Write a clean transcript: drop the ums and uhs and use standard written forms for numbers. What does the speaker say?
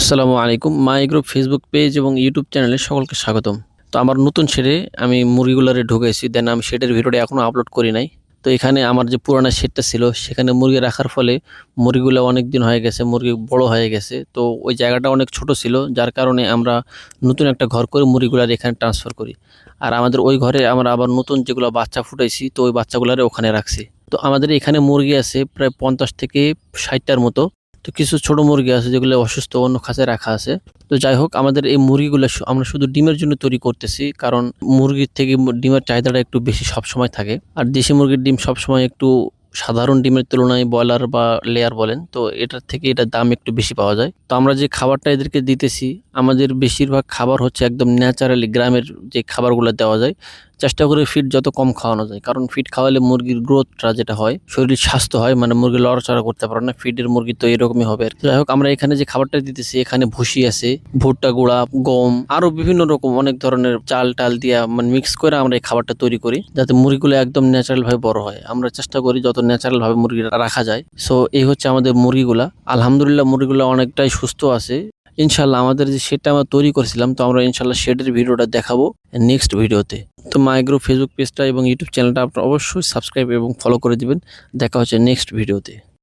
আসসালামু আলাইকুম। মাই group Facebook page এবং ইউটিউব চ্যানেলে সকলকে স্বাগতম। তো আমার নতুন শেডে আমি মুরগিগুলারে ঢুকাইছি। দেন আমি শেডের ভিডিওটা এখনো আপলোড করি নাই। তো এখানে আমার যে পুরানা শেডটা ছিল সেখানে মুরগি রাখার ফলে মুরগিগুলো অনেকদিন হয়ে গেছে, মুরগি বড় হয়ে গেছে। তো ওই জায়গাটা অনেক ছোট ছিল, যার কারণে আমরা নতুন একটা ঘর করে মুরগিগুলার এখানে ট্রান্সফার করি। আর আমাদের ওই ঘরে আমরা আবার নতুন যেগুলো বাচ্চা ফুটাইছি তো ওই বাচ্চাগুলারে ওখানে রাখছি। তো আমাদের এখানে মুরগি আছে প্রায় 50 থেকে 60টার মতো। তো কিছু ছোট মুরগি আছে যেগুলো অসুস্থ, অন্য খাঁচায় রাখা আছে। তো যাই হোক, আমাদের এই মুরগিগুলো আমরা শুধু ডিমের জন্য তৈরি করতেছি, কারণ মুরগির থেকে ডিমের চাহিদাটা একটু বেশি সবসময় থাকে। আর দেশি মুরগির ডিম সবসময় একটু সাধারণ ডিমের তুলনায় ব্রয়লার বা লেয়ার বলেন তো এটার থেকে এটার দাম একটু বেশি পাওয়া যায়। তো আমরা যে খাবারটা এদেরকে দিতেছি, আমাদের বেশিরভাগ খাবার হচ্ছে একদম ন্যাচারালি গ্রামের যে খাবারগুলো দেওয়া যায়। চেষ্টা করি ফিড যত কম খাওয়ানো যায়, কারণ ফিড খাওয়ালে মুরগির গ্রোথটা যেটা হয়, শরীর স্বাস্থ্য হয়, মানে মুরগি লড়াচড়া করতে পারে না। ফিডের মুরগি তো এরকমই হবে আর কি। যাই হোক, আমরা এখানে যে খাবারটা দিতেছি এখানে ভুসি আছে, ভুট্টা গুঁড়া, গম, আরো বিভিন্ন রকম অনেক ধরনের চাল টাল দিয়া মানে মিক্স করে আমরা এই খাবারটা তৈরি করি, যাতে মুরগিগুলো একদম ন্যাচারাল ভাবে বড় হয়। আমরা চেষ্টা করি যত ন্যাচারাল ভাবে মুরগিটা রাখা যায়। সো এই হচ্ছে আমাদের মুরগিগুলা। আলহামদুলিল্লাহ মুরগিগুলো অনেকটাই সুস্থ আছে। ইনশাল্লাহ আমাদের যে শেডটা আমরা তৈরি করেছিলাম, তো আমরা ইনশাল্লাহ শেডের ভিডিওটা দেখাবো নেক্সট ভিডিওতে। তো মাইগ্রো ফেসবুক পেজটা এবং ইউটিউব চ্যানেলটা আপনারা অবশ্যই সাবস্ক্রাইব এবং ফলো করে দিবেন। দেখা হচ্ছে নেক্সট ভিডিওতে।